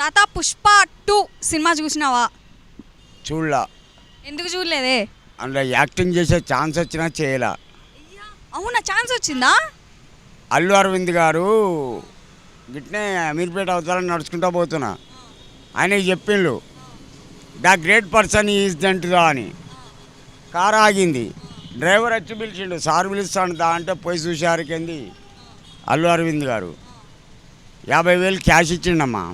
తాత పుష్ప 2 సినిమా చూసినావా? చూడలా. ఎందుకు చూడలేదే? అందులో యాక్టింగ్ చేసే ఛాన్స్ వచ్చినా చేయలా. అవునా, ఛాన్స్ వచ్చిందా? అల్లు అరవింద్ గారు గిట్నే అమీర్పేట అవతలని నడుచుకుంటూ పోతున్నా, ఆయనకి చెప్పిండు ద గ్రేట్ పర్సన్ ఈజ్ దంటుదా అని. కారు ఆగింది, డ్రైవర్ వచ్చి పిలిచిండు, సార్ పిలుస్తాడు దా అంటే పోయి చూసారికింది అల్లు అరవింద్ గారు 50,000 క్యాష్ ఇచ్చిండమ్మా.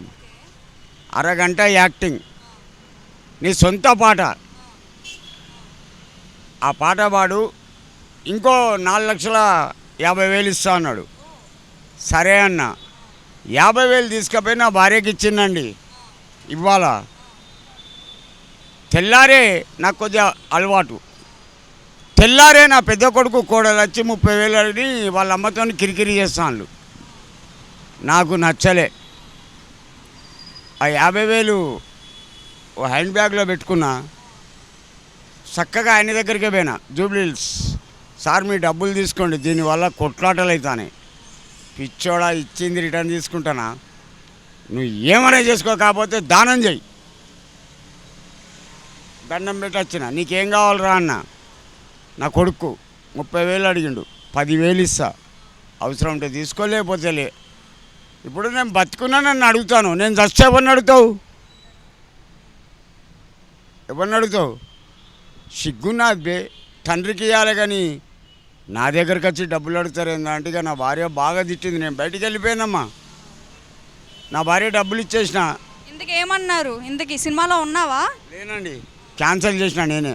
అరగంట యాక్టింగ్, నీ సొంత పాట, ఆ పాట పాడు, ఇంకో 4,50,000 ఇస్తా అన్నాడు. సరే అన్న, 50,000 తీసుకుపోయి నా భార్యకి ఇచ్చిందండి. ఇవాళ తెల్లారే నాకు కొద్దిగా అలవాటు, తెల్లారే నా పెద్ద కొడుకు కోడలు వచ్చి 30,000 అడిగి వాళ్ళ అమ్మతో కిరికిరి చేస్తాను. నాకు నచ్చలే. ఆ 50,000 ఓ హ్యాండ్ బ్యాగ్లో పెట్టుకున్నా, చక్కగా ఆయన దగ్గరికే పోయినా, జూబ్లీహిల్స్, సార్ మీ డబ్బులు తీసుకోండి, దీనివల్ల కొట్లాటలు అవుతాయి. పిచ్చోడా, ఇచ్చింది రిటర్న్ తీసుకుంటానా? నువ్వు ఏమైనా చేసుకో, కాకపోతే దానం చెయ్యి. దండం పెట్టి వచ్చిన, నీకేం కావాలరా అన్న. నా కొడుకు 30,000 అడిగిండు, 10,000 ఇస్తా, అవసరం ఉంటే తీసుకోలేకపోతే లే. ఇప్పుడు నేను బతుకున్నా నన్ను అడుగుతాను, నేను చస్తే ఎవరిని అడుగుతావు? ఎవరిని అడుగుతావు? సిగ్గున్నది బే, తండ్రికి ఇవ్వాలి కానీ నా దగ్గరికి వచ్చి డబ్బులు అడుగుతారు ఏంటంటే. ఇక నా భార్య బాగా తిట్టింది, నేను బయటికి వెళ్ళిపోయానమ్మా. నా భార్య డబ్బులు ఇచ్చేసిన. ఇందుకు ఏమన్నారు? ఇందుకు ఈ సినిమాలో ఉన్నావా? లేనండి, క్యాన్సిల్ చేసిన నేనే.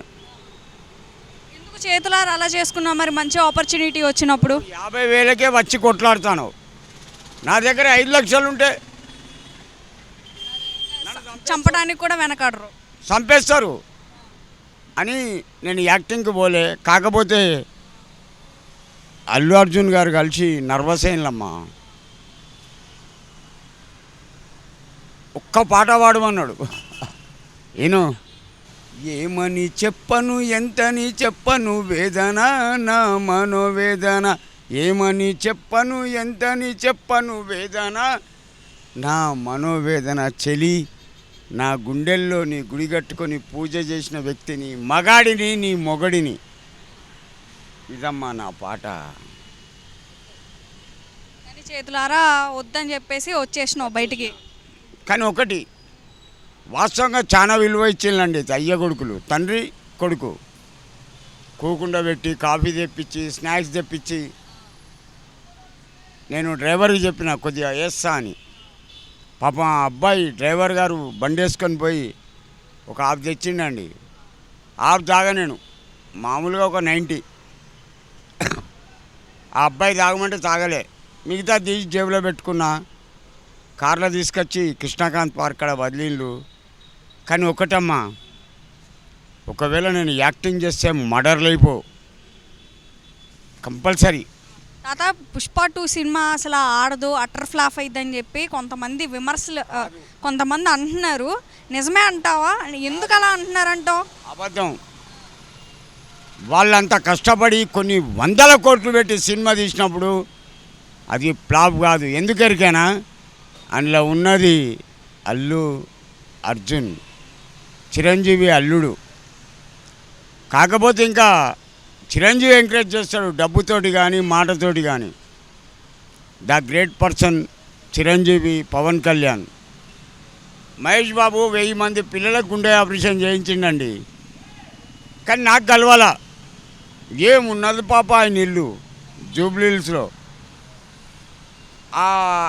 ఎందుకు చేతులారా అలా చేసుకున్నావు? మరి మంచి ఆపర్చునిటీ వచ్చినప్పుడు 50,000కే వచ్చి కొట్లాడుతాను. నా దగ్గర 5 లక్షలు ఉంటే చంపడానికి కూడా వెనకాడరు, చంపేస్తారు అని నేను యాక్టింగ్కి పోలే. కాకపోతే అల్లు అర్జున్ గారు కలిసి నర్వస్ అయినమ్మా. ఒక్క పాట పాడమన్నాడు. ఏను ఏమని చెప్పను, ఎంతని చెప్పను, వేదన నా మనోవేదన. ఏమని చెప్పను, ఎంతని చెప్పను, వేదన నా మనోవేదన. చెలి, నా గుండెల్లో నీ గుడి కట్టుకొని పూజ చేసిన వ్యక్తిని, మగాడిని, నీ మొగడిని. ఇదమ్మా నా పాట. కానీ చేతులారా వద్దని చెప్పేసి వచ్చేసినావు బయటికి. కానీ ఒకటి వాస్తవంగా చాలా విలువ ఇచ్చిందండి అయ్య కొడుకులు. తండ్రి కొడుకు కూకుండా పెట్టి, కాఫీ తెప్పించి, స్నాక్స్ తెప్పించి, నేను డ్రైవర్కి చెప్పిన కొద్దిగా వేస్తా అని. పాపం ఆ అబ్బాయి డ్రైవర్ గారు బండి వేసుకొని పోయి ఒక హాఫ్ తెచ్చిండండి. హాఫ్ తాగా నేను మామూలుగా ఒక 90. ఆ అబ్బాయి తాగమంటే తాగలే, మిగతా తీసి జేబులో పెట్టుకున్నా. కార్లో తీసుకొచ్చి కృష్ణకాంత్ పార్క్ కాడ వదిలిండు. కానీ ఒకటమ్మా, ఒకవేళ నేను యాక్టింగ్ చేస్తే మర్డర్లు అయిపో కంపల్సరీ. తాత పుష్ప 2 సినిమా అసలు ఆడదు, అటర్ ఫ్లాప్ అయిద్దని చెప్పి కొంతమంది విమర్శలు, కొంతమంది అంటున్నారు. నిజమే అంటావా? ఎందుకు అలా అంటున్నారంటావు? అబద్ధం. వాళ్ళంతా కష్టపడి కొన్ని 100 కోట్లు పెట్టి సినిమా తీసినప్పుడు అది ఫ్లాప్ కాదు. ఎందుకెరికైనా అందులో ఉన్నది అల్లు అర్జున్, చిరంజీవి అల్లుడు. కాకపోతే ఇంకా చిరంజీవి ఎంకరేజ్ చేస్తాడు డబ్బుతోటి కానీ మాటతోటి కానీ. The great person Chiranjeevi, Pawan Kalyan. Mahesh Babu 1000 మంది పిల్లలకు గుండె ఆపరేషన్ చేయించిండండి. కానీ నాకు కలవాల. ఏమున్నది పాప ఆయన ఇల్లు జూబ్లీహిల్స్లో,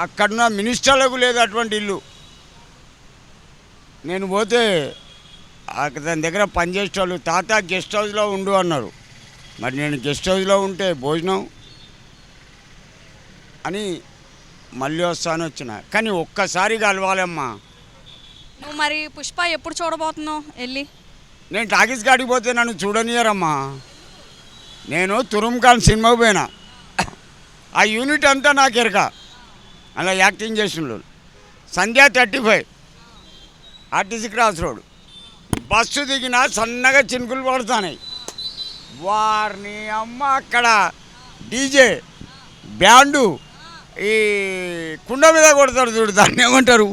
అక్కడున్న మినిస్టర్లకు లేదు అటువంటి ఇల్లు. నేను పోతే దాని దగ్గర పనిచేసేవాళ్ళు తాత గెస్ట్ హౌస్లో ఉండు అన్నారు. మరి నేను గెస్ట్ హౌస్లో ఉంటే భోజనం అని మళ్ళీ వస్తాను వచ్చిన. కానీ ఒక్కసారి కలవాలమ్మా. నువ్వు మరి పుష్ప ఎప్పుడు చూడబోతున్నావు వెళ్ళి? నేను టాకీస్ కాడికి పోతే నన్ను చూడనియరమ్మా. నేను తురుంఖాన్ సినిమాకు పోయినా, ఆ యూనిట్ అంతా నాకు ఎరక. అలా యాక్టింగ్ చేసిన సంధ్యా 35 ఆర్టీసీ క్రాస్ రోడ్. బస్సు దిగినా సన్నగా చినుకులు పడుతున్నాయి. వారిని అమ్మ అక్కడ డీజే బ్యాండు ఈ కుండ మీద కొడతారు చూడు, దాన్ని ఏమంటారు?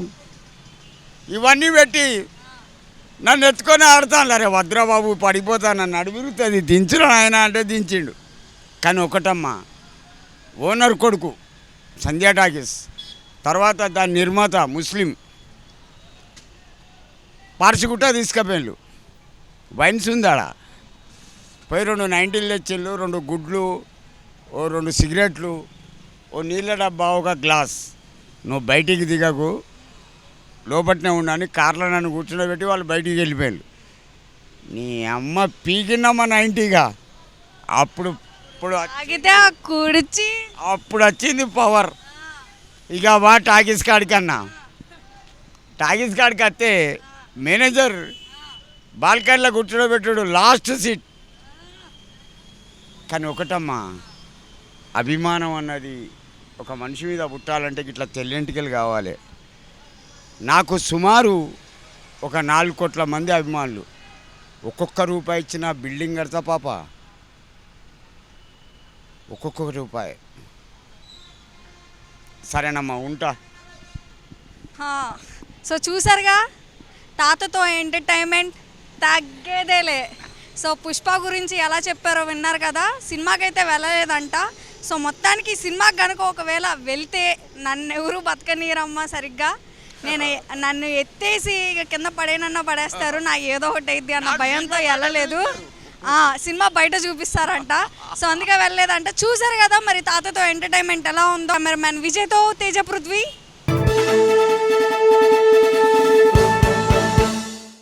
ఇవన్నీ పెట్టి నన్ను ఎత్తుకొని ఆడుతాను. అరే వద్రబాబు పడిపోతాను, నన్ను అడుగుతుంది దించురా ఆయన అంటే దించిండు. కానీ ఒకటమ్మా, ఓనర్ కొడుకు సంధ్యా టాకీస్, తర్వాత దాని నిర్మాత ముస్లిం పార్సిగుట్ట తీసుకుపోయిండు. వైన్స్ ఉందాడ పోయి 2 నైంటీలు తెచ్చిళ్ళు, 2 గుడ్లు, ఓ 2 సిగరెట్లు, ఓ నీళ్ళ డబ్బా, ఒక గ్లాస్. నువ్వు బయటికి దిగకు, లోపట్నే ఉండని కార్లో నన్ను కూర్చుండబెట్టి వాళ్ళు బయటికి వెళ్ళిపోయారు. నీ అమ్మ పీకిందమ్మ 90గా. అప్పుడు తాగితే ఆ కుడిచి అప్పుడు వచ్చింది పవర్. ఇక టాకీస్ కాడికన్నా, టాకీస్ కాడికి వస్తే మేనేజర్ బాల్కనీలో కూర్చోబెట్టాడు, లాస్ట్ సీట్. కానీ ఒకటమ్మా, అభిమానం అన్నది ఒక మనిషి మీద పుట్టాలంటే ఇట్లా తెల్లెంటికలు కావాలి. నాకు సుమారు ఒక 4 కోట్ల మంది అభిమానులు. ఒక్కొక్క రూపాయి ఇచ్చిన బిల్డింగ్ కడతా పాప, ఒక్కొక్క రూపాయి. సరేనమ్మా, ఉంటా. సో చూసారుగా, తాతతో ఎంటర్టైన్మెంట్ తగ్గేదేలే. సో పుష్ప గురించి ఎలా చెప్పారో విన్నారు కదా. సినిమాకైతే వెళ్ళలేదంట. సో మొత్తానికి సినిమాకి కనుక ఒకవేళ వెళ్తే నన్ను ఎవరు బతకనీరమ్మా సరిగ్గా. నన్ను ఎత్తేసి కింద పడేనన్నా పడేస్తారు, నాకు ఏదో ఒకటి అయింది అన్న భయంతో వెళ్ళలేదు. సినిమా బయట చూపిస్తారంట, సో అందుకే వెళ్ళలేదంట. చూసారు కదా మరి తాతతో ఎంటర్టైన్మెంట్ ఎలా ఉందో. కెమెరామ్యాన్ విజయ్తో తేజ పృథ్వీ.